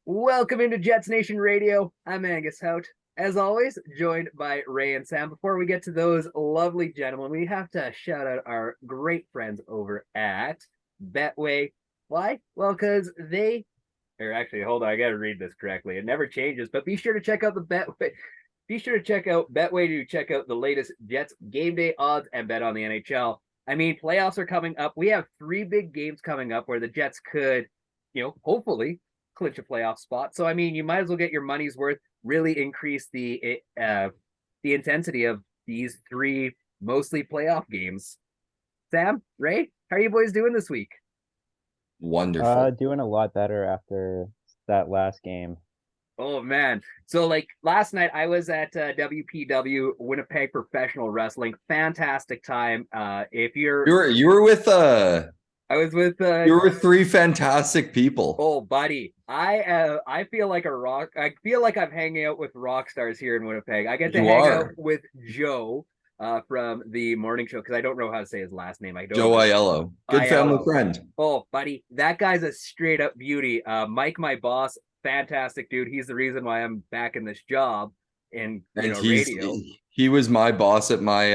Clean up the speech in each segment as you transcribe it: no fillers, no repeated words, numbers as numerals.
Welcome into Jets Nation Radio. I'm Angus Hout. As always, joined by Ray and Sam. Before we get to those lovely gentlemen, we have to shout out our great friends over at Betway. Why? Well, because hold on, I got to read this correctly. It never changes, but be sure to check out the Betway. Be sure to check out Betway to check out the latest Jets game day odds and bet on the NHL. I mean, playoffs are coming up. We have three big games coming up where the Jets could, hopefully clinch a playoff spot. So I mean, you might as well get your money's worth. Really increase the intensity of these three mostly playoff games. Sam, Ray, how are you boys doing this week? Wonderful. Doing a lot better after that last game. Oh man! So like last night, I was at WPW Winnipeg Professional Wrestling. Fantastic time. If you're, You were with I was with you were three fantastic people. Oh, buddy, I feel like a rock. I feel like I'm hanging out with rock stars here in Winnipeg. I get to You hang out are with Joe from the morning show because I don't know how to say his last name. I don't Joe know. Aiello, good family Aiello. friend. Oh, buddy, that guy's a straight up beauty. Mike, my boss, fantastic dude. He's the reason why I'm back in this job in And radio. he was my boss at my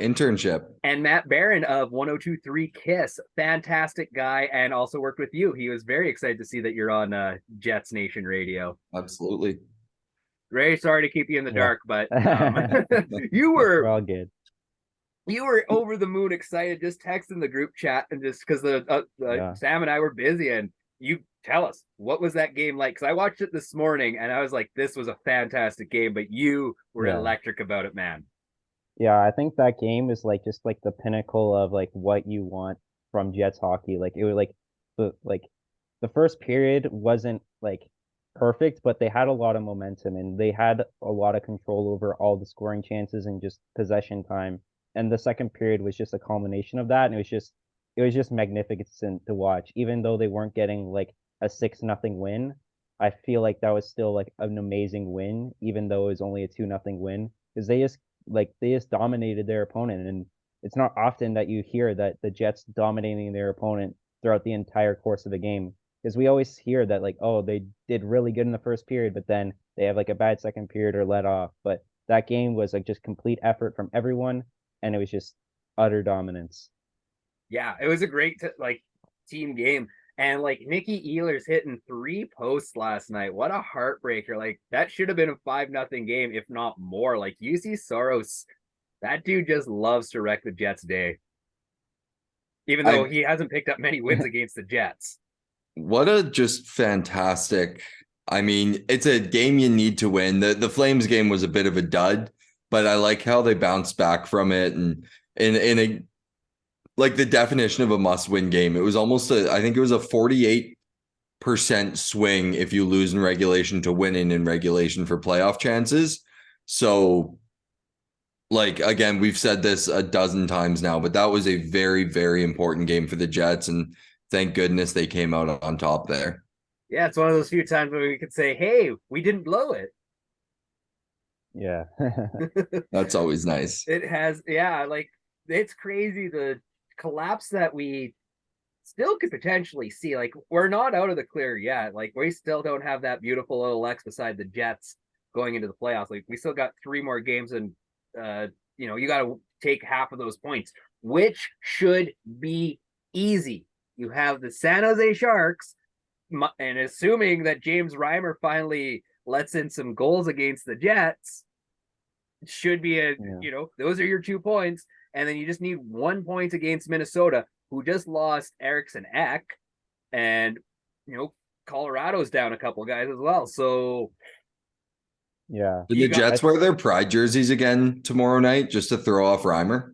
internship. And Matt Barron of 1023 Kiss, fantastic guy, and also worked with you. He was very excited to see that you're on Jets Nation Radio. Absolutely. Ray, sorry to keep you in the dark, but you We're were all good. over the moon excited, just texting the group chat, and just because Yeah. Sam and I were busy, and you tell us what was that game like? Because I watched it this morning, and I was like, this was a fantastic game, but you were Yeah. electric about it, man. Yeah, I think that game is like just like the pinnacle of like what you want from Jets hockey. Like it was the first period wasn't like perfect, but they had a lot of momentum and they had a lot of control over all the scoring chances and just possession time. And the second period was just a culmination of that, and it was just magnificent to watch. Even though they weren't getting like a 6-0 win, I feel like that was still like an amazing win, even though it was only a 2-0 win, because they just dominated their opponent. And it's not often that you hear that the Jets dominating their opponent throughout the entire course of the game. Because we always hear that like, oh, they did really good in the first period, but then they have like a bad second period or let off. But that game was like just complete effort from everyone, and it was just utter dominance. Yeah, it was a great team game. And like Nikolaj Ehlers hitting three posts last night. What a heartbreaker. Like that should have been a 5-0 game, if not more. Like UC Soros, that dude just loves to wreck the Jets' day. Even though I he hasn't picked up many wins against the Jets. What a just fantastic. I mean, it's a game you need to win. The Flames game was a bit of a dud, but I like how they bounced back from it, and in a like the definition of a must-win game. It was almost I think it was a 48% swing if you lose in regulation to winning in regulation for playoff chances. So, like, again, we've said this a dozen times now, but that was a very, very important game for the Jets, and thank goodness they came out on top there. Yeah, it's one of those few times where we could say, hey, we didn't blow it. Yeah. That's always nice. It has, yeah, like it's crazy the collapse that we still could potentially see. Like, we're not out of the clear yet. Like, we still don't have that beautiful little X beside the Jets going into the playoffs. Like, we still got three more games, and you got to take half of those points, which should be easy. You have the San Jose Sharks, and assuming that James Reimer finally lets in some goals against the Jets, should be those are your 2 points. And then you just need 1 point against Minnesota, who just lost Eriksson Ek, and Colorado's down a couple guys as well. So Yeah. Did the Jets wear their pride jerseys again tomorrow night just to throw off Reimer?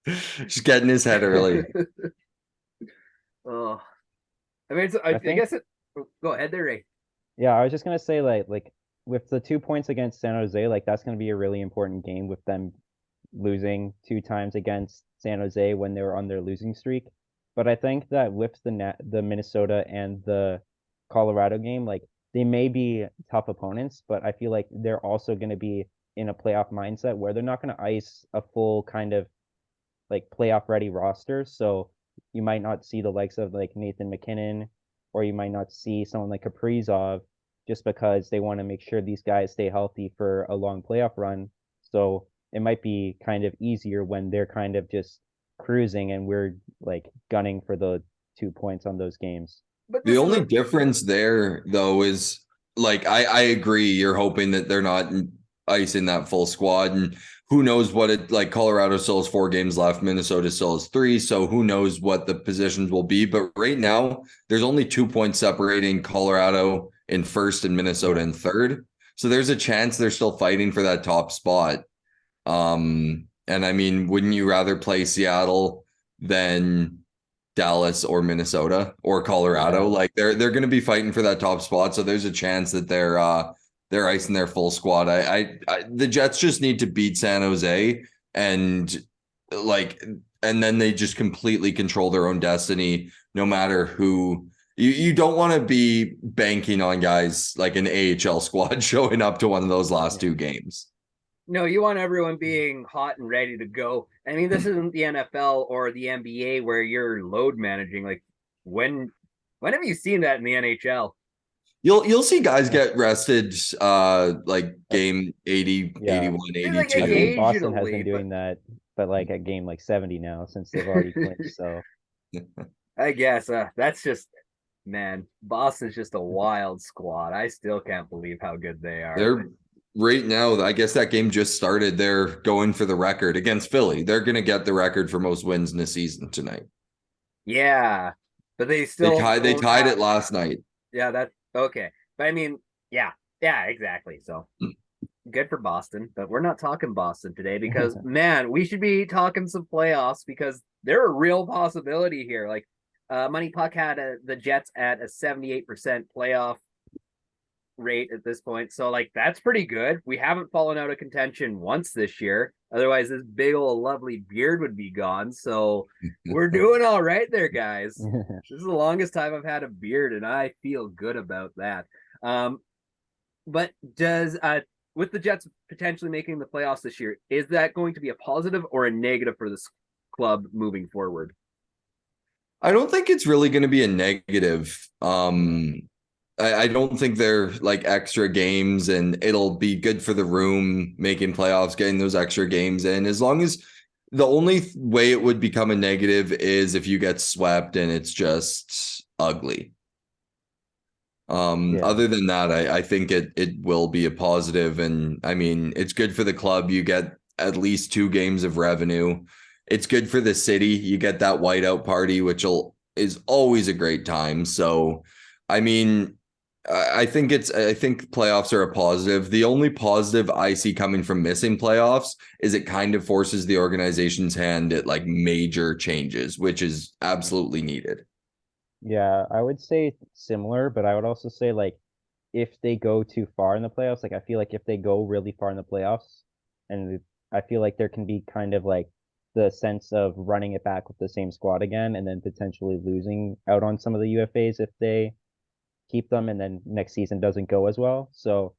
Just getting his head early. Oh, I mean, I guess it. Go ahead there, Ray. Yeah, I was just gonna say like with the 2 points against San Jose, like that's gonna be a really important game with them losing 2 times against San Jose when they were on their losing streak. But I think that with the Minnesota and the Colorado game, like they may be tough opponents, but I feel like they're also gonna be in a playoff mindset where they're not gonna ice a full kind of like playoff ready roster. So you might not see the likes of like Nathan McKinnon or you might not see someone like Kaprizov just because they want to make sure these guys stay healthy for a long playoff run. So it might be kind of easier when they're kind of just cruising and we're like gunning for the 2 points on those games. But The this is only difference there, though, is like I agree. You're hoping that they're not icing that full squad, and who knows what it like. Colorado still has 4 games left. Minnesota still has 3, so who knows what the positions will be. But right now, there's only 2 points separating Colorado in first and Minnesota in third. So there's a chance they're still fighting for that top spot. And I mean, wouldn't you rather play Seattle than Dallas or Minnesota or Colorado? Yeah. Like they're going to be fighting for that top spot, so there's a chance that they're icing their full squad. The Jets just need to beat San Jose and and then they just completely control their own destiny, no matter who. You don't want to be banking on guys like an AHL squad showing up to one of those last 2 games. No, you want everyone being hot and ready to go. I mean, this isn't the NFL or the NBA where you're load managing. Like when have you seen that in the NHL? You'll see guys get rested like game 80, Yeah. 81, Like 82. I think Boston has occasionally, been doing that, but like at game like 70 now since they've already clinched. So I guess that's just, man, Boston's just a wild squad. I still can't believe how good they are. They're right now, I guess that game just started. They're going for the record against Philly. They're going to get the record for most wins in the season tonight. Yeah, but they still they tied it last night. Yeah, that's okay. But I mean, yeah, exactly. So good for Boston, but we're not talking Boston today because man, we should be talking some playoffs because they're a real possibility here. Like Money Puck had the Jets at a 78% playoff rate at this point. So like that's pretty good. We haven't fallen out of contention once this year. Otherwise, this big old lovely beard would be gone. So we're doing all right there, guys. This is the longest time I've had a beard, and I feel good about that. But does with the Jets potentially making the playoffs this year, is that going to be a positive or a negative for this club moving forward? I don't think it's really going to be a negative. I don't think they're like extra games, and it'll be good for the room making playoffs, getting those extra games in. As long as the only way it would become a negative is if you get swept and it's just ugly. Other than that, I think it will be a positive, and I mean it's good for the club. You get at least 2 games of revenue. It's good for the city. You get that whiteout party, which is always a great time. So, I mean, I think playoffs are a positive. The only positive I see coming from missing playoffs is it kind of forces the organization's hand at like major changes, which is absolutely needed. Yeah, I would say similar, but I would also say like if they go too far in the playoffs, like I feel like if they go really far in the playoffs, and I feel like there can be kind of like the sense of running it back with the same squad again and then potentially losing out on some of the UFAs if they keep them and then next season doesn't go as well. So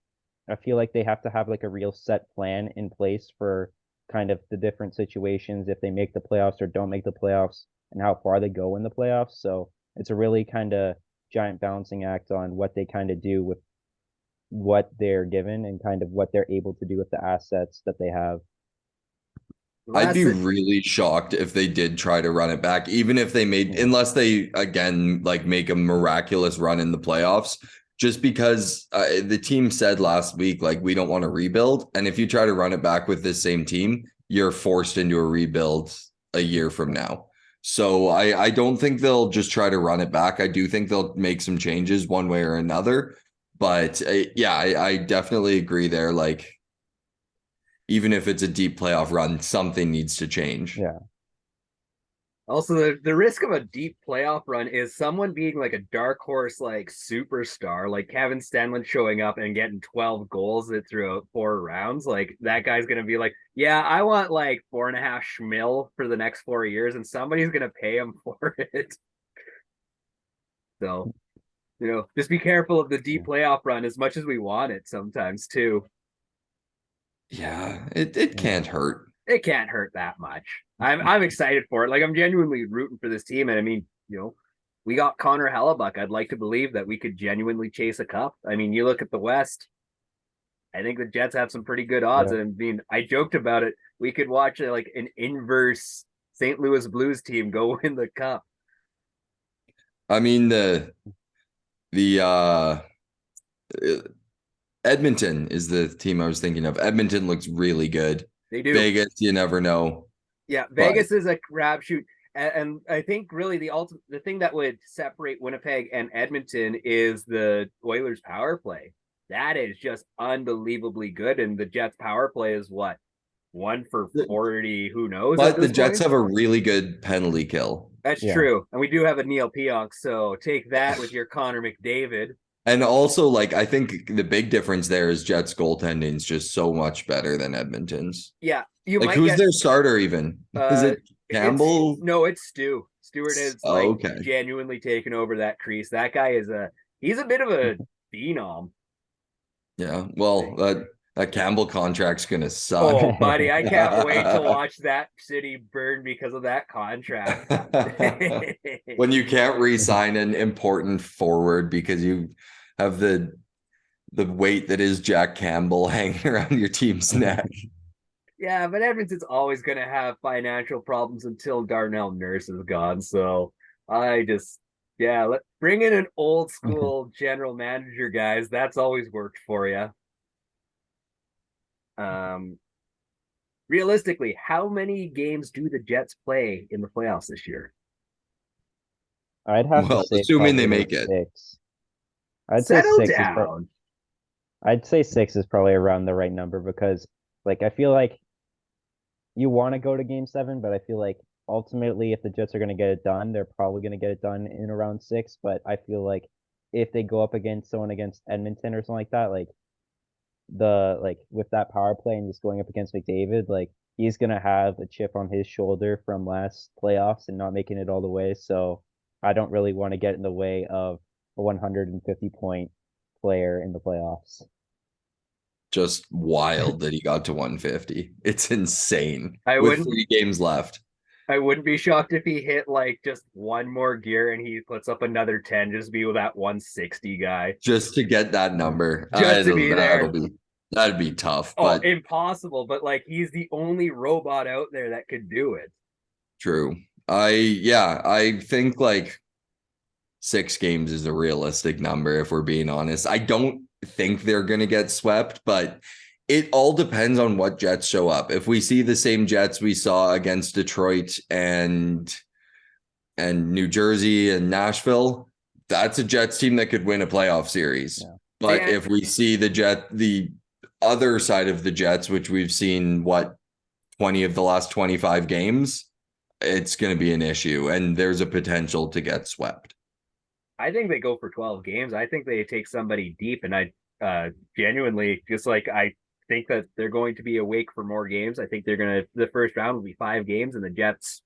I feel like they have to have like a real set plan in place for kind of the different situations if they make the playoffs or don't make the playoffs and how far they go in the playoffs. So it's a really kind of giant balancing act on what they kind of do with what they're given and kind of what they're able to do with the assets that they have. I'd be really shocked if they did try to run it back, even if they unless they again like make a miraculous run in the playoffs, just because the team said last week, like, we don't want to rebuild. And if you try to run it back with this same team, you're forced into a rebuild a year from now. So I don't think they'll just try to run it back. I do think they'll make some changes one way or another. But I definitely agree there. Like, even if it's a deep playoff run, something needs to change. Yeah. Also, the risk of a deep playoff run is someone being like a dark horse, like superstar, like Kevin Stenlund showing up and getting 12 goals throughout 4 rounds. Like that guy's going to be like, yeah, I want like 4.5 schmil for the next 4 years, and somebody's going to pay him for it. So, just be careful of the deep playoff run as much as we want it sometimes too. Yeah, it can't hurt. It can't hurt that much. I'm excited for it. Like, I'm genuinely rooting for this team, and I mean, we got Connor Hellebuck. I'd like to believe that we could genuinely chase a cup. I mean, you look at the West, I think the Jets have some pretty good odds. Yeah. I mean, I joked about it. We could watch like an inverse St. Louis Blues team go win the cup. I mean, the Edmonton is the team I was thinking of. Edmonton looks really good. They do. Vegas, you never know. Yeah, But Vegas is a crapshoot. And I think really the thing that would separate Winnipeg and Edmonton is the Oilers' power play. That is just unbelievably good. And the Jets' power play is what? 1 for 40, who knows? but the Jets have a really good penalty kill. That's Yeah. true. And we do have a Neil Pionk, so take that with your Connor McDavid. And also, like, I think the big difference there is Jets goaltending is just so much better than Edmonton's. Yeah, you Like, might who's get their starter even? Is it Campbell? No, it's Stu. Stewart is like okay. genuinely taken over that crease. That guy is he's a bit of a phenom. Yeah. Well, that Campbell contract's gonna suck. Oh, buddy, I can't wait to watch that city burn because of that contract. When you can't re-sign an important forward because you have the weight that is Jack Campbell hanging around your team's neck. Yeah, but Edmonton's always going to have financial problems until Darnell Nurse is gone. So let's bring in an old school general manager, guys. That's always worked for you. Realistically, how many games do the Jets play in the playoffs this year? I'd have to say assuming they probably make it. 6. I'd Settle say 6 down. I'd say 6 is probably around the right number because, like, I feel like you want to go to Game 7, but I feel like ultimately, if the Jets are going to get it done, they're probably going to get it done in around 6. But I feel like if they go up against someone against Edmonton or something like that, with that power play and just going up against McDavid, like he's gonna have a chip on his shoulder from last playoffs and not making it all the way. So I don't really want to get in the way of a 150-point player in the playoffs. Just wild that he got to 150. It's insane. I With wouldn't 3 games left. I wouldn't be shocked if he hit like just one more gear and he puts up another 10 just to be with that 160 guy. Just to get that number. Just to be there. That'd be tough. Oh, But impossible. But like he's the only robot out there that could do it. true. I think like 6 games is a realistic number if we're being honest. I don't think they're gonna get swept, but it all depends on what Jets show up. If we see the same Jets we saw against Detroit and New Jersey and Nashville, that's a Jets team that could win a playoff series. Yeah. But if we see the other side of the Jets, which we've seen 20 of the last 25 games, it's going to be an issue and there's a potential to get swept. I think they go for 12 games. I think they take somebody deep, and I genuinely just like I think that they're going to be awake for more games. I think the first round will be 5 games and the Jets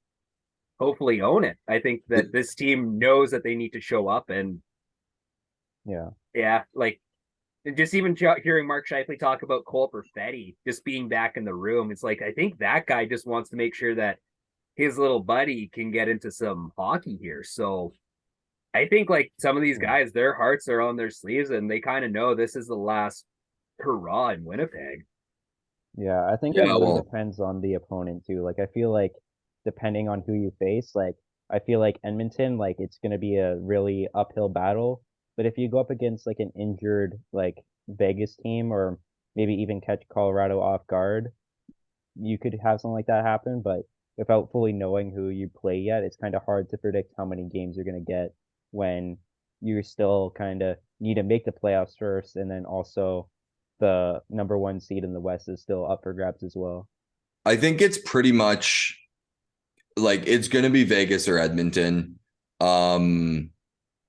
hopefully own it. I think that this team knows that they need to show up, and like just even hearing Mark Scheifele talk about Cole Perfetti just being back in the room, it's like I think that guy just wants to make sure that his little buddy can get into some hockey here. So I think like some of these guys, their hearts are on their sleeves and they kind of know this is the last hurrah in Winnipeg. Yeah, I think it really depends on the opponent too. Like I feel like depending on who you face, like I feel like Edmonton, like it's gonna be a really uphill battle. But if you go up against like an injured like Vegas team or maybe even catch Colorado off guard, you could have something like that happen. But without fully knowing who you play yet, it's kind of hard to predict how many games you're gonna get when you still kind of need to make the playoffs first, and then also the number 1 seed in the West is still up for grabs as well. I think it's pretty much like it's going to be Vegas or Edmonton.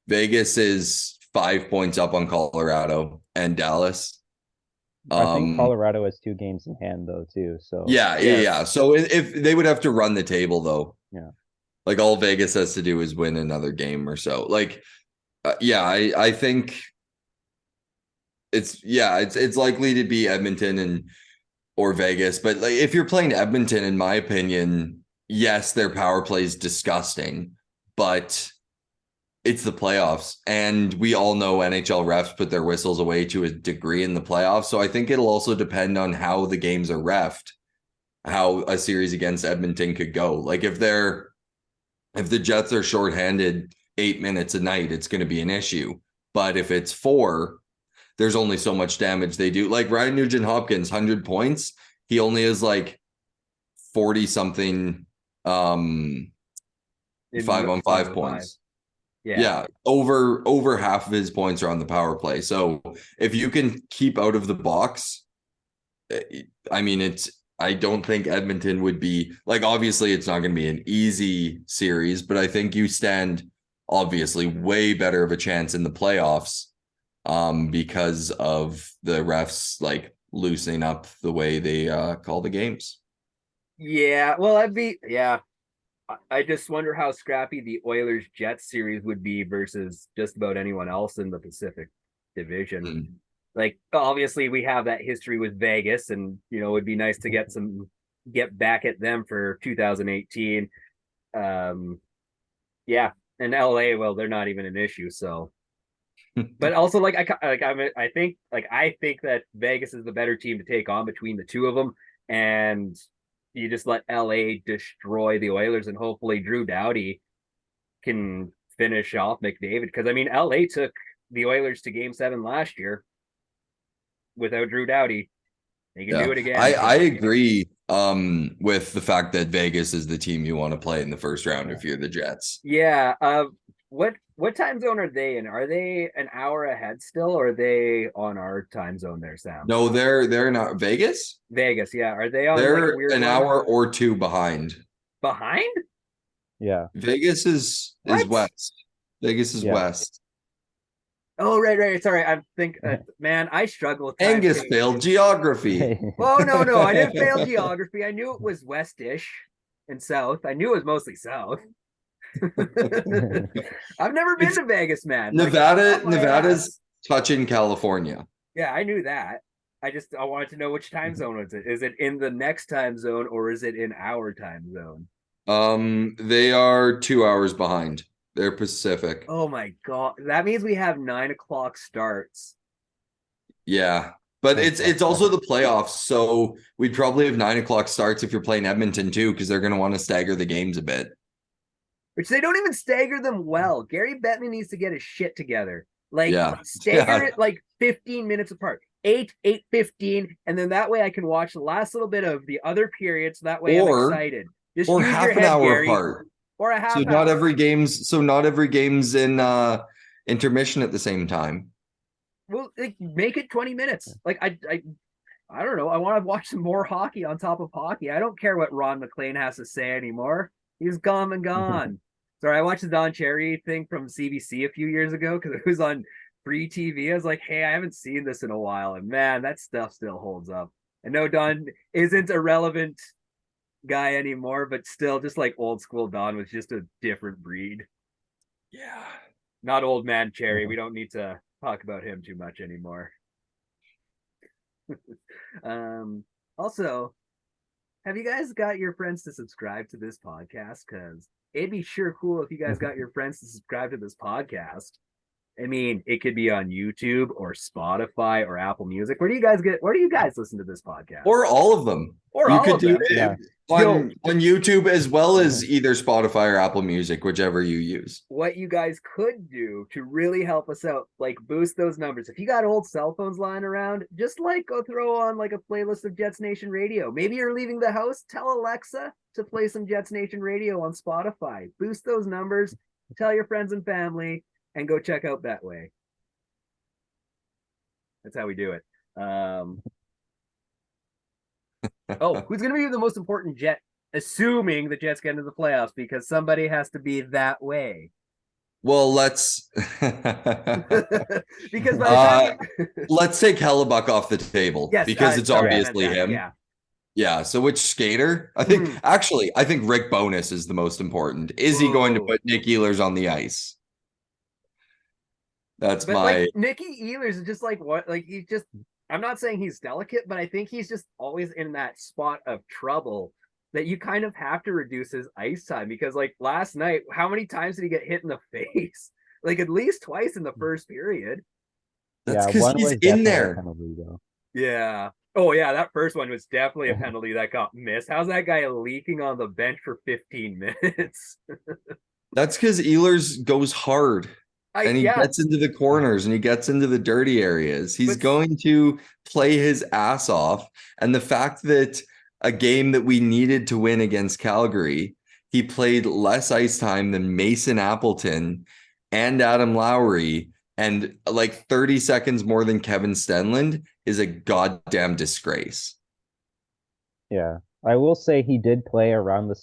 Vegas is 5 points up on Colorado and Dallas. I think Colorado has 2 games in hand though too. So yeah. So if they would have to run the table though, like all Vegas has to do is win another game or so. Like, I think it's likely to be Edmonton or Vegas. But like if you're playing Edmonton, in my opinion, yes, their power play is disgusting, but it's the playoffs, and we all know NHL refs put their whistles away to a degree in the playoffs. So I think it'll also depend on how the games are reffed, how a series against Edmonton could go. Like if the Jets are shorthanded 8 minutes a night, it's going to be an issue. But if it's 4, there's only so much damage they do. Like Ryan Nugent Hopkins, 100 points. He only has like 40 something 5-on-5 points. Yeah, over half of his points are on the power play. So if you can keep out of the box, I mean, I don't think Edmonton would be like, obviously it's not going to be an easy series, but I think you stand obviously way better of a chance in the playoffs because of the refs like loosening up the way they call the games. Yeah, well, I just wonder how scrappy the Oilers Jets series would be versus just about anyone else in the Pacific Division. Mm. Like, obviously, we have that history with Vegas, and it'd be nice to get back at them for 2018. Yeah, and LA, well, they're not even an issue. So, but also, I think that Vegas is the better team to take on between the two of them, and you just let LA destroy the Oilers, and hopefully Drew Doughty can finish off McDavid. Because I mean, LA took the Oilers to Game 7 last year without Drew Doughty. They can do it again. I agree with the fact that Vegas is the team you want to play in the first round if you're the Jets. Yeah. What time zone are they in? Are they an hour ahead still, or are they on our time zone there, Sam? No, they're not. Vegas? Vegas, yeah. Are they on They're like weird an hour or 2 behind. Behind? Yeah. Vegas is west. Vegas is west. Oh, right. Sorry. I think, man, I struggle with time Angus change. failed geography. Oh, no. I didn't fail geography. I knew it was westish and south. I knew it was mostly south. I've never been to Vegas, man. Nevada's touching California. Yeah, I knew that. I wanted to know which time zone is it. Is it in the next time zone, or is it in our time zone? They are 2 hours behind. They're Pacific. Oh my God. That means we have 9 o'clock starts. Yeah. But it's also the playoffs. So we'd probably have 9 o'clock starts if you're playing Edmonton too, because they're going to want to stagger the games a bit. Which they don't even stagger them well. Gary Bettman needs to get his shit together. Stagger it like 15 minutes apart. 8:15, and then that way I can watch the last little bit of the other period, so that way I'm excited. Just or half an hour Gary, apart. Or a half. So not every game's in intermission at the same time. Well, make it 20 minutes. Like I don't know. I want to watch some more hockey on top of hockey. I don't care what Ron McLean has to say anymore. He's gone. Sorry, I watched the Don Cherry thing from CBC a few years ago because it was on free TV. I was like, hey, I haven't seen this in a while, and man, that stuff still holds up. I know Don isn't a relevant guy anymore, but still, just like old school Don was just a different breed. Yeah, not old man Cherry. We don't need to talk about him too much anymore. Also, have you guys got your friends to subscribe to this podcast? Because it'd be sure cool if you guys got your friends to subscribe to this podcast. I mean, it could be on YouTube or Spotify or Apple Music. Where do you guys listen to this podcast? Or all of them. Or you all could of do them. It yeah. on YouTube as well as either Spotify or Apple Music, whichever you use. What you guys could do to really help us out, like boost those numbers. If you got old cell phones lying around, just go throw on a playlist of Jets Nation Radio. Maybe you're leaving the house, tell Alexa to play some Jets Nation Radio on Spotify. Boost those numbers, tell your friends and family, and go check out that way. That's how we do it. Who's going to be the most important Jet, assuming the Jets get into the playoffs, because somebody has to be that way. Well, let's because let's take Hellebuck off the table because it's obviously him. Yeah. So which skater? I think I think Rick Bowness is the most important. Is he going to put Nick Ehlers on the ice? Nicky Ehlers is just he's just, I'm not saying he's delicate, but I think he's just always in that spot of trouble that you kind of have to reduce his ice time, because last night, how many times did he get hit in the face? like at least twice in the first period. That's Yeah, because one he's was in definitely a there. penalty though. Yeah. Oh yeah, that first one was definitely a penalty that got missed. How's that guy leaking on the bench for 15 minutes? That's because Ehlers goes hard and he Yeah, gets into the corners and he gets into the dirty areas. He's but going to play his ass off. And the fact that a game that we needed to win against Calgary, he played less ice time than Mason Appleton and Adam Lowry and like 30 seconds more than Kevin Stenlund is a goddamn disgrace. Yeah, I will say he did play around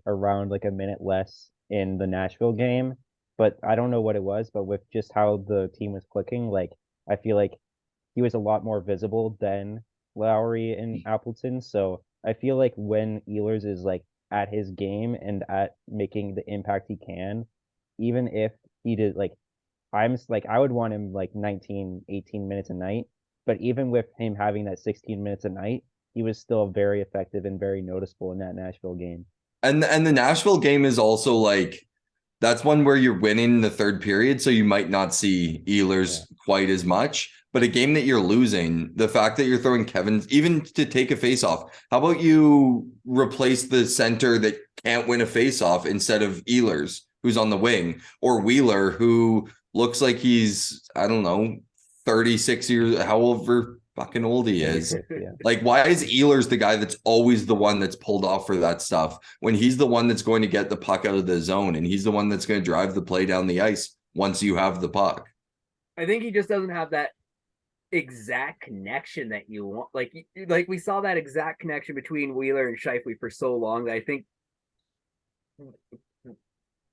around like a minute less in the Nashville game, but I don't know what it was. But with just how the team was clicking, like I feel like he was a lot more visible than Lowry and Appleton. So I feel like when Ehlers is like at his game and at making the impact he can, even if he did like I would want him like 19, 18 minutes a night. But even with him having that 16 minutes a night, he was still very effective and very noticeable in that Nashville game. And the Nashville game is also like that's one where you're winning the third period, so you might not see Ehlers quite as much. But a game that you're losing, the fact that you're throwing Kevin's, even to take a faceoff, how about you replace the center that can't win a faceoff instead of Ehlers, who's on the wing, or Wheeler, who looks like he's, I don't know, 36 years, however fucking old he is. Yeah. Like, why is Ehlers the guy that's always the one that's pulled off for that stuff when he's the one that's going to get the puck out of the zone and he's the one that's going to drive the play down the ice once you have the puck? I think he just doesn't have that exact connection that you want. Like we saw that exact connection between Wheeler and Scheifele for so long that I think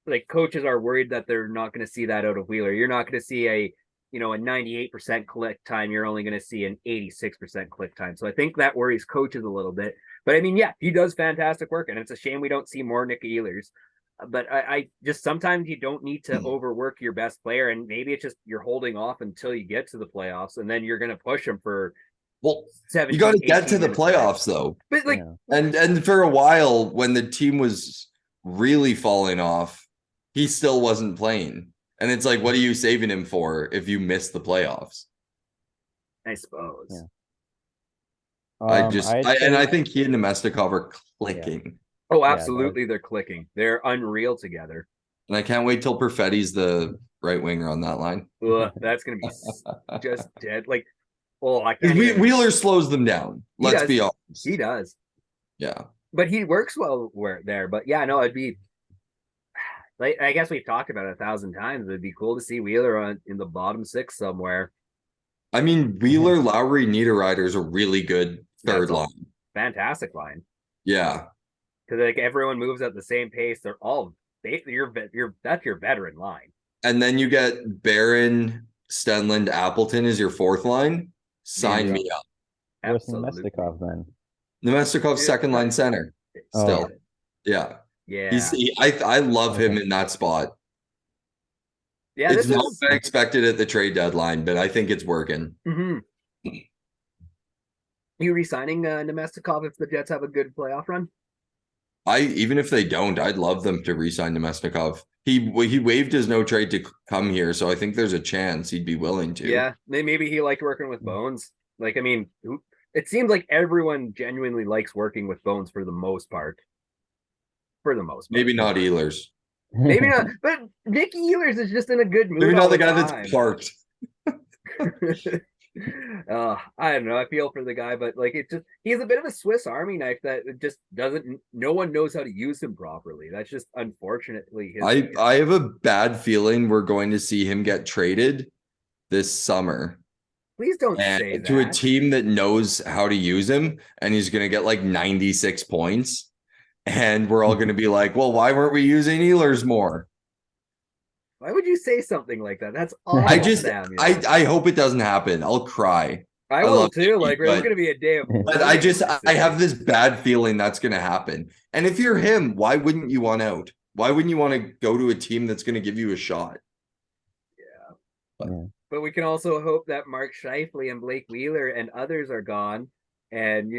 like coaches are worried that they're not going to see that out of Wheeler. You're not going to see a 98% click time. You're only going to see an 86% click time. So I think that worries coaches a little bit. But I mean, yeah, he does fantastic work, and it's a shame we don't see more Nick Ehlers. But I just sometimes you don't need to overwork your best player, and maybe it's just you're holding off until you get to the playoffs, and then you're going to push him for. Well, 17, you got to get to the minutes playoffs though. But like, and for a while when the team was really falling off, he still wasn't playing. And it's like, what are you saving him for if you miss the playoffs? I suppose. Yeah. I think he and Nemestikov are clicking. Yeah. Oh, absolutely, they're clicking. They're unreal together. And I can't wait till Perfetti's the right winger on that line. Ugh, that's gonna be just dead. Like, I can't. Wheeler slows them down. Let's be honest. He does. Yeah. But he works well there. But yeah, no, it'd be like I guess we've talked about it 1,000 times. It'd be cool to see Wheeler in the bottom six somewhere. I mean, Wheeler, Lowry, Niederreiter is a really good third line. Fantastic line. Yeah. Because like everyone moves at the same pace. They're all that's your veteran line. And then you get Barron, Stenlund, Appleton is your fourth line. Sign me up. Where's Nemestikov then? Nemestikov's second line center. Still. Oh. Yeah. Yeah. I love him in that spot. Yeah, it's not what I expected at the trade deadline, but I think it's working. Mm-hmm. You re-signing Nemestikov if the Jets have a good playoff run? Even if they don't, I'd love them to re-sign Nemestikov. He waived his no trade to come here, so I think there's a chance he'd be willing to. Yeah, maybe he liked working with Bones. Like, I mean, it seems like everyone genuinely likes working with Bones for the most part. Maybe not Ehlers. Maybe not, but Nick Ehlers is just in a good mood. Maybe not the guy that's parked. I don't know. I feel for the guy, but like he's a bit of a Swiss Army knife that just doesn't. No one knows how to use him properly. That's just unfortunately his. I have a bad feeling we're going to see him get traded this summer. Please don't say that. To a team that knows how to use him, and he's going to get like 96 points. And we're all going to be like, well, why weren't we using Ehlers more? Why would you say something like that? That's awful. I hope it doesn't happen. I'll cry. I will too. Like, there's going to be a day of. But I have this bad feeling that's going to happen. And if you're him, why wouldn't you want out? Why wouldn't you want to go to a team that's going to give you a shot? Yeah. But we can also hope that Mark Scheifele and Blake Wheeler and others are gone. And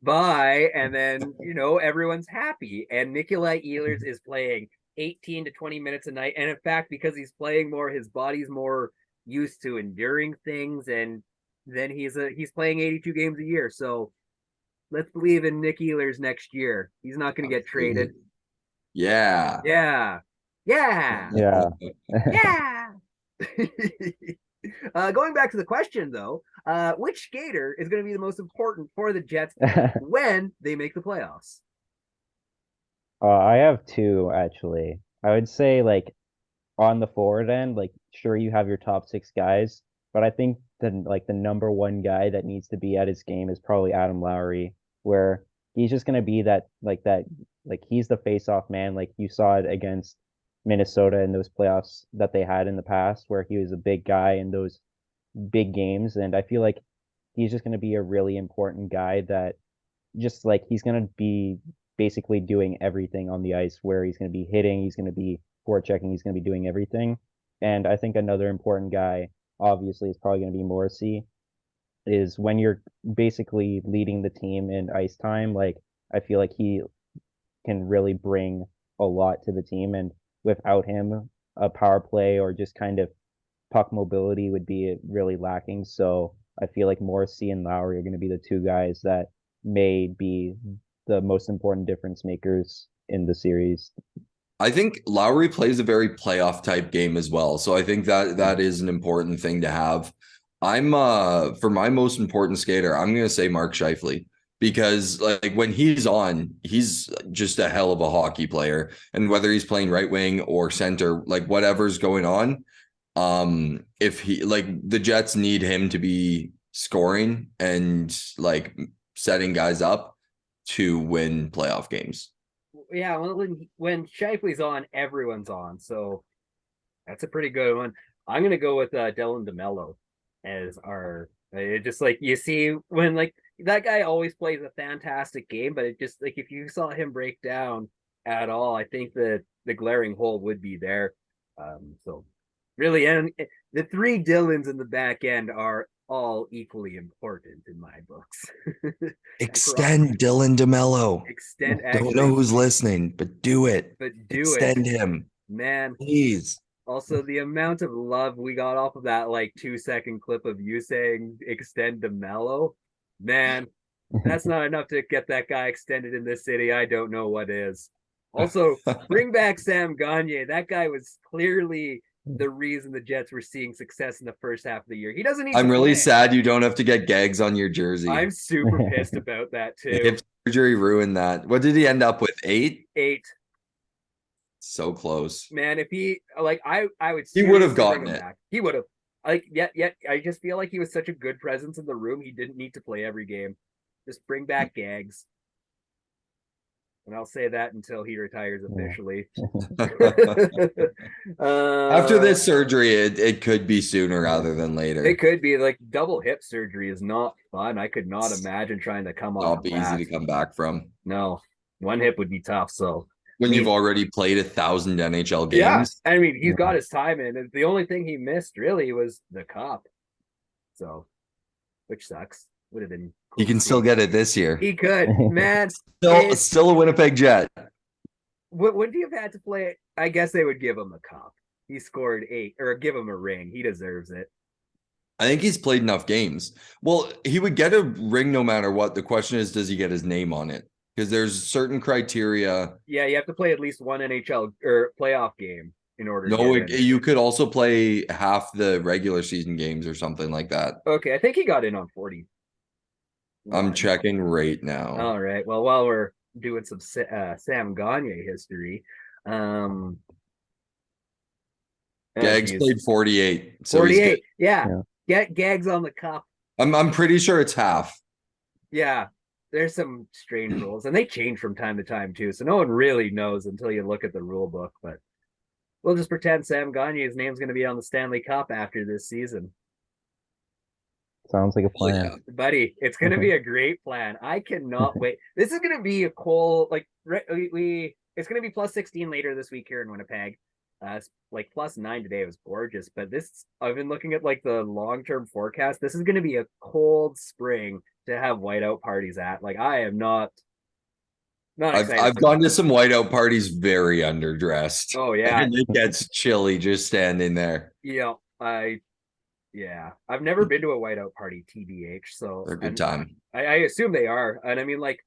bye. And then everyone's happy. And Nikolaj Ehlers is playing 18 to 20 minutes a night. And in fact, because he's playing more, his body's more used to enduring things, and then he's playing 82 games a year. So let's believe in Nick Ehlers next year. He's not going to get traded. Yeah. Yeah. Yeah. Yeah. Yeah. Going back to the question, though, which skater is going to be the most important for the Jets when they make the playoffs? I have two actually. I would say like on the forward end, like sure you have your top six guys, but I think the number one guy that needs to be at his game is probably Adam Lowry, where he's just gonna be that he's the face-off man. Like you saw it against Minnesota in those playoffs that they had in the past, where he was a big guy in those big games, and I feel like he's just gonna be a really important guy that just like he's gonna be basically doing everything on the ice where he's gonna be hitting, he's gonna be forechecking, he's gonna be doing everything. And I think another important guy, obviously, is probably gonna be Morrissey, is when you're basically leading the team in ice time, like I feel like he can really bring a lot to the team. And without him, a power play or just kind of puck mobility would be really lacking. So I feel like Morrissey and Lowry are going to be the two guys that may be the most important difference makers in the series. I think Lowry plays a very playoff type game as well. So I think that is an important thing to have. I'm for my most important skater, I'm gonna say Mark Scheifele, because like when he's on, he's just a hell of a hockey player. And whether he's playing right wing or center, like whatever's going on, if he like the Jets need him to be scoring and like setting guys up to win playoff games. Yeah, when Shifley's on, everyone's on. So that's a pretty good one. I'm gonna go with Dylan DeMello as our. It just like you see when like that guy always plays a fantastic game, but it just like if you saw him break down at all, I think that the glaring hole would be there. So really, and the three Dylans in the back end are all equally important in my books. Extend Dylan DeMello. Extend, Don't know who's listening, but do it. but do Extend it, him, man. please. Also, the amount of love we got off of that like 2-second clip of you saying extend DeMello, man, that's not enough to get that guy extended in this city. I don't know what is. Also, bring back Sam Gagner. That guy was clearly the reason the Jets were seeing success in the first half of the year. He doesn't need. I'm to really play. sad you don't have to get gags on your jersey. I'm super pissed about that too. Hip surgery ruined that. What did he end up with? 8? 8. So close. Man, if he like I would He would have gotten it. back. He would have. Like yet I just feel like he was such a good presence in the room. He didn't need to play every game. Just bring back Gags. And I'll say that until he retires officially. After this surgery, it could be sooner rather than later. It could be like double hip surgery is not fun. I could not imagine trying to come off. Not be easy to come back from. No, one hip would be tough. So when you've already played 1,000 NHL games. Yeah, I mean he's got his time in. The only thing he missed really was the cup. So, which sucks. Would have been. Cool. He can still get it this year. He could, man. Still a Winnipeg Jet. Would he have had to play? I guess they would give him a cup. He scored 8, or give him a ring. He deserves it. I think he's played enough games. Well, he would get a ring no matter what. The question is, does he get his name on it? Because there's certain criteria. Yeah, you have to play at least one NHL or playoff game in order. No, you could also play half the regular season games or something like that. Okay, I think he got in on 40. I'm checking right now. All right. Well, while we're doing some Sam Gagner history, Gags played 48. So 48. Yeah. Get Gags on the cup. I'm pretty sure it's half. Yeah. There's some strange rules, and they change from time to time too. So no one really knows until you look at the rule book. But we'll just pretend Sam Gagner's name's going to be on the Stanley Cup after this season. Sounds like a plan. Yeah. Buddy, it's going to be a great plan. I cannot wait. This is going to be a cool, like, it's going to be plus 16 later this week here in Winnipeg. It's like plus 9 today. It was gorgeous. But I've been looking at like the long-term forecast. This is going to be a cold spring to have whiteout parties at. Like, I am not Not I've excited. I've gone to some whiteout parties very underdressed. Oh yeah, And it gets chilly just standing there. yeah. I've never been to a whiteout party, TBH. So They're a good time. I assume they are, and I mean like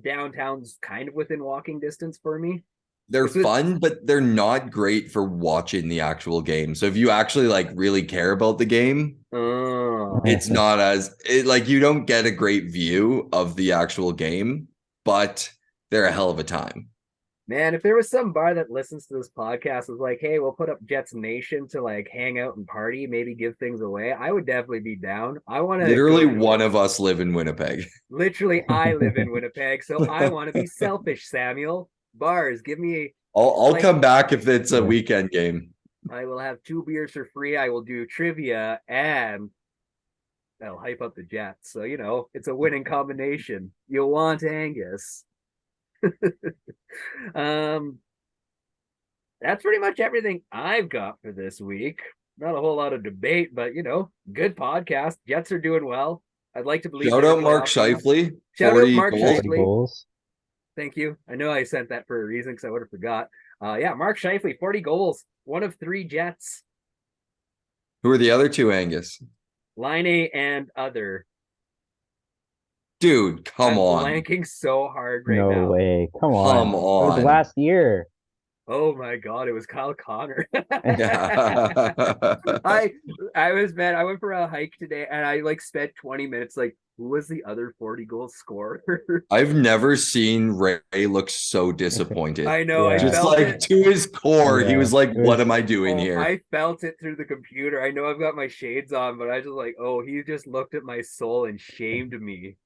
downtown's kind of within walking distance for me. They're It's with, fun, but they're not great for watching the actual game. So if you actually like really care about the game, oh it's not like you don't get a great view of the actual game, but they're a hell of a time. man, if there was some bar that listens to this podcast was like, hey, we'll put up Jets Nation to like hang out and party, maybe give things away, I would definitely be down. I want to Literally one of us live in Winnipeg. Literally, I live in Winnipeg, so I want to be selfish, Samuel. Bars, give me. I'll like, come back if it's a weekend game. I will have 2 beers for free. I will do trivia and I'll hype up the Jets. So, it's a winning combination. You'll want Angus. um, that's pretty much everything I've got for this week. Not a whole lot of debate, but good podcast. Jets are doing well. I'd like to believe. Shout out Mark Scheifele. Shout out Mark Scheifele. Goals. Thank you. I know I sent that for a reason because I would have forgot. Mark Scheifele, 40 goals, 1 of 3 Jets. Who are the other 2, Angus? Line and other. Dude, come on. I'm blanking so hard right now. No way. Come on. Come on. It was last year. Oh my God, it was Kyle Connor. Yeah. I was mad. I went for a hike today and I spent 20 minutes who was the other 40 goal scorer? I've never seen Ray look so disappointed. I know. Yeah. I Just felt it. to his core, he was like, what am I doing here? I felt it through the computer. I know I've got my shades on, but I just he just looked at my soul and shamed me.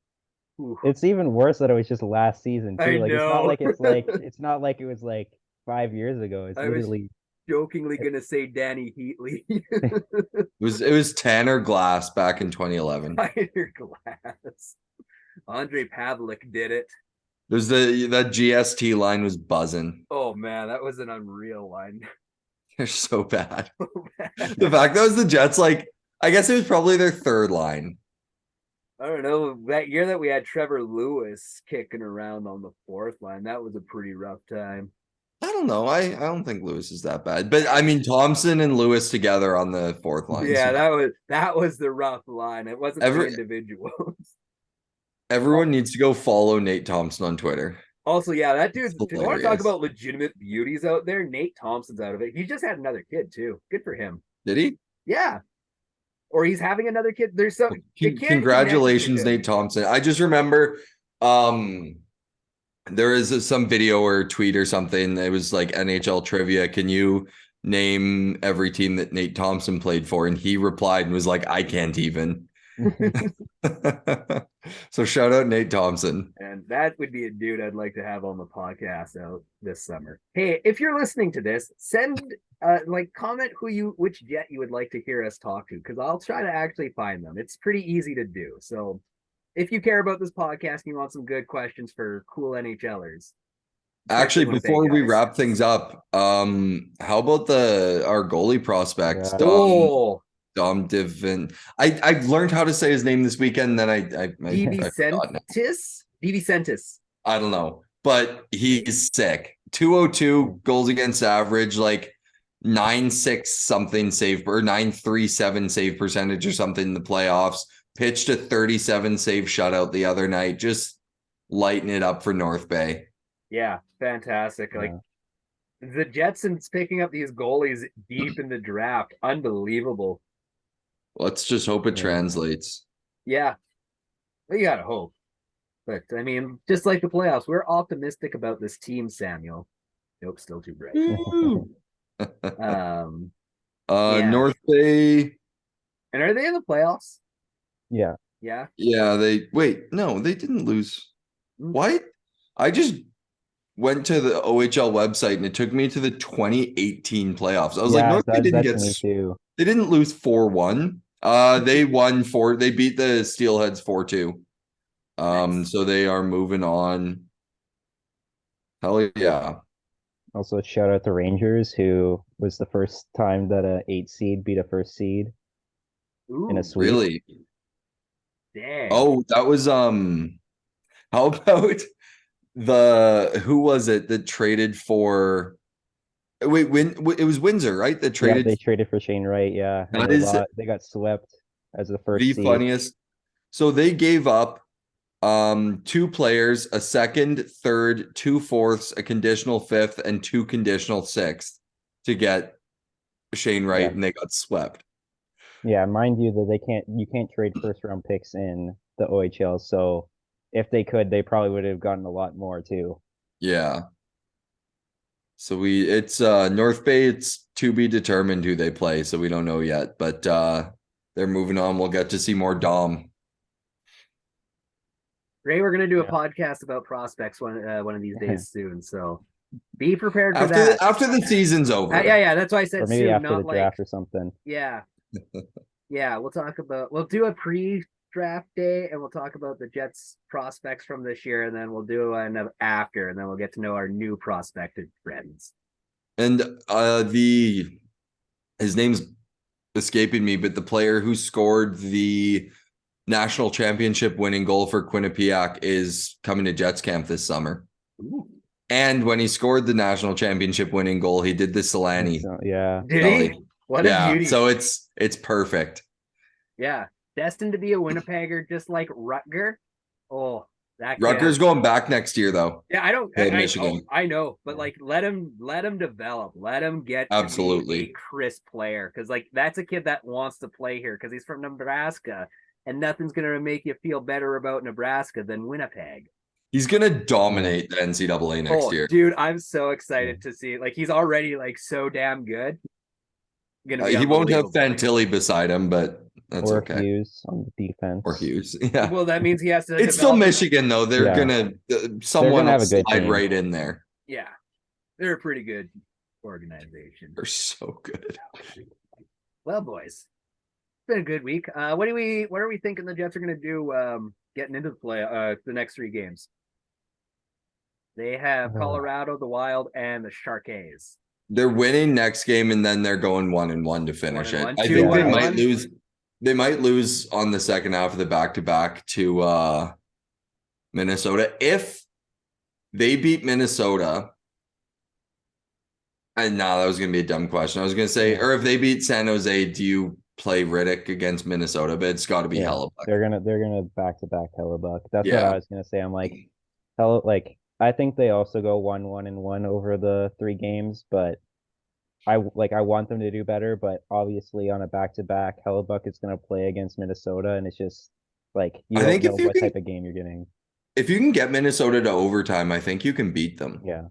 Ooh. It's even worse that it was just last season too. I It's know. not like it's not like it was 5 years ago. It's literally jokingly gonna say Danny Heatley. It was Tanner Glass back in 2011. Tanner Glass. Andre Pavlik did it. There's that GST line was buzzing. Oh man, that was an unreal line. They're so bad. The fact that was the Jets, I guess it was probably their 3rd line. I don't know. That year that we had Trevor Lewis kicking around on the 4th line, that was a pretty rough time. I don't know. I don't think Lewis is that bad. But I mean Thompson and Lewis together on the 4th line. Yeah, that was the rough line. It wasn't the individuals. Everyone needs to go follow Nate Thompson on Twitter. Also, yeah, that dude, if you want to talk about legitimate beauties out there, Nate Thompson's out of it. He just had another kid too. Good for him. Did he? Yeah. Or he's having another kid. There's some congratulations, Nate Thompson. I just remember there is some video or tweet or something. It was like NHL trivia. Can you name every team that Nate Thompson played for? And he replied and was like, I can't even. So shout out Nate Thompson. And that would be a dude I'd like to have on the podcast out this summer. Hey, if you're listening to this, send comment which Jet you would like to hear us talk to, because I'll try to actually find them. It's pretty easy to do. So if you care about this podcast and you want some good questions for cool NHLers. Actually, before we wrap things up, how about our goalie prospect? Yeah. Dom Divin. I learned how to say his name this weekend, and then I DeVicentis. I don't know, but he's sick. 202 goals against average, 9.6 something save or 9.37 save percentage or something in the playoffs. Pitched a 37 save shutout the other night. Just lighting it up for North Bay. Yeah, fantastic. Yeah. The Jetsons picking up these goalies deep in the draft. Unbelievable. Let's just hope it translates. Yeah. We gotta hope. But I mean, just like the playoffs, we're optimistic about this team, Samuel. Nope, still too bright. North Bay. And are they in the playoffs? Yeah. Yeah. Yeah, they didn't lose. What? I just went to the OHL website and it took me to the 2018 playoffs. I was like, North Bay didn't get they didn't lose 4-1. They won 4. They beat the Steelheads 4-2. Nice. So they are moving on. Hell yeah. Also, shout out the Rangers, who was the first time that a 8 seed beat a first seed in a sweep. Really? Dang. Oh, that was how about who was it that traded for? Wait, it was Windsor, right? That Yeah, traded. they traded for Shane Wright, yeah. And That is they got swept as the first the seed. funniest. So they gave up two players, a second, third, two fourths, a conditional fifth, and two conditional sixth to get Shane Wright, Yeah. and they got swept. Yeah, mind you that you can't trade first round picks in the OHL, so if they could, they probably would have gotten a lot more too. Yeah. So it's North Bay, it's to be determined who they play, so we don't know yet, but they're moving on. We'll get to see more Dom. Ray, we're gonna do a Yeah. podcast about prospects one of these days soon. So be prepared for After that. after the season's over. Yeah, that's why I said Or maybe soon, after not the like draft or something. yeah. We'll do a pre-draft day, and we'll talk about the Jets prospects from this year, and then we'll do an after, and then we'll get to know our new prospected friends. And his name's escaping me, but the player who scored the national championship winning goal for Quinnipiac is coming to Jets camp this summer. Ooh. And when he scored the national championship winning goal, he did the Solani. So, yeah. Did belly. he? What a beauty. So it's perfect. Yeah. Destined to be a Winnipegger just like Rutger. Oh, that Rutgers going back next year though. Yeah, Michigan. I know, but like let him develop. Let him get to Absolutely be a crisp player, because like that's a kid that wants to play here because he's from Nebraska, and nothing's gonna make you feel better about Nebraska than Winnipeg. He's gonna dominate the NCAA next year. Dude, I'm so excited to see it. Like he's already like so damn good. He won't have Fantilli beside him, but that's or okay. Hughes on the defense. Or Hughes, yeah. Well, that means he has to. It's still Michigan though. They're gonna someone will slide right in there. Yeah, they're a pretty good organization. They're so good. Well, boys, it's been a good week. What are we thinking the Jets are gonna do getting into the next 3 games? They have Colorado, the Wild, and the Sharks. They're winning next game, and then they're going 1-1 to finish it. I think they might lose. They might lose on the second half of the back-to-back to Minnesota. If they beat Minnesota, and no, that was going to be a dumb question. I was going to say, or if they beat San Jose, do you play Riddick against Minnesota? But it's got to be Hellebuck. They're gonna back-to-back Hellebuck. That's what I was going to say. I'm like, I think they also go 1-1 over the 3 games, but I want them to do better. But obviously, on a back-to-back, Hellebuck is going to play against Minnesota, and it's just like you don't know what type of game you're getting. If you can get Minnesota to overtime, I think you can beat them. Yeah.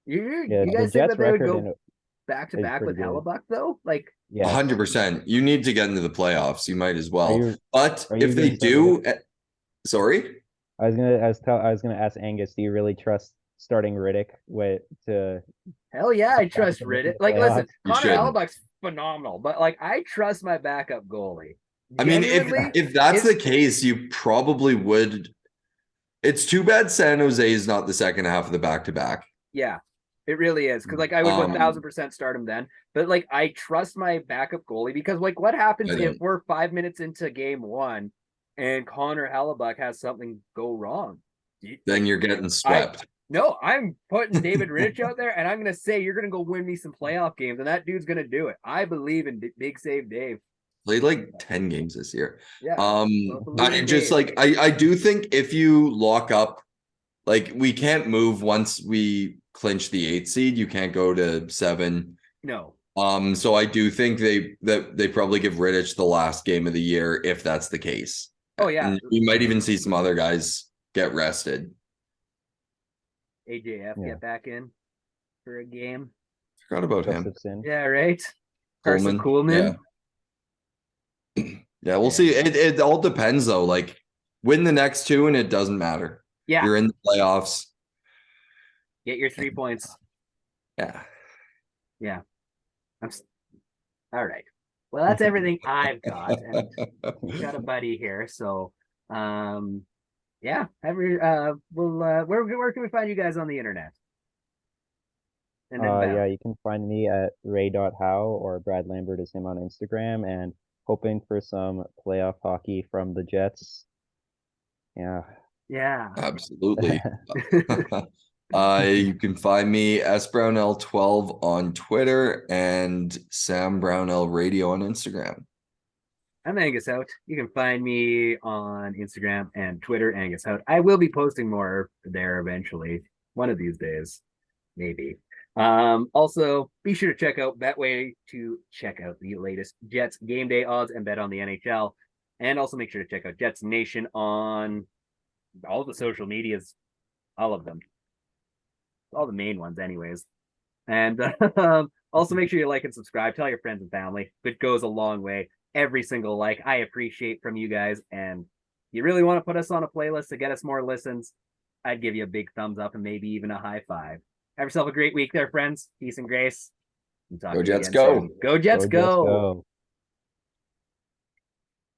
You guys think that they would go back-to-back with Hellebuck though? Like, 100%. You need to get into the playoffs. You might as well. But if they do, sorry. I was gonna ask Angus, do you really trust starting Riddick Hell yeah, I trust Riddick. Like, listen, Connor Hellebuck's phenomenal, but like I trust my backup goalie. I mean, if that's the case, you probably would. It's too bad San Jose is not the second half of the back-to-back. Yeah, it really is. Because like I would 1000% start him then. But like I trust my backup goalie, because like what happens if we're 5 minutes into game 1 and Connor Hellebuck has something go wrong? Then you're getting swept. No, I'm putting David Rittich out there, and I'm going to say you're going to go win me some playoff games, and that dude's going to do it. I believe in Big Save Dave. Played like 10 games this year. Yeah. I do think if you lock up, like we can't move once we clinch the 8th seed. You can't go to 7. No. So I do think they probably give Rittich the last game of the year if that's the case. Oh yeah. And we might even see some other guys get rested. AJF get back in for a game. Forgot about him. Yeah, right. Carson Coolman. Yeah, we'll see. It all depends though. Like win the next 2 and it doesn't matter. Yeah. You're in the playoffs. Get your 3 points. Yeah. Yeah. All right. Well, that's everything I've got. And we got a buddy here, so yeah. Where can we find you guys on the internet? Yeah, you can find me at ray.how, or Brad Lambert is him on Instagram, and hoping for some playoff hockey from the Jets. Yeah. Yeah. Absolutely. You can find me sbrownell12 on Twitter and Sam Brownell Radio on Instagram. I'm Angus Out. You can find me on Instagram and Twitter, Angus Out. I will be posting more there eventually, one of these days, maybe. Also, be sure to check out Betway to check out the latest Jets game day odds and bet on the NHL. And also make sure to check out Jets Nation on all the social medias, all of them, all the main ones, anyways. And also make sure you like and subscribe. Tell your friends and family. It goes a long way. Every single like I appreciate from you guys. And you really want to put us on a playlist to get us more listens, I'd give you a big thumbs up and maybe even a high five. Have yourself a great week there, friends. Peace and grace. Go Jets, go. Go Jets, Go Jets, go. go.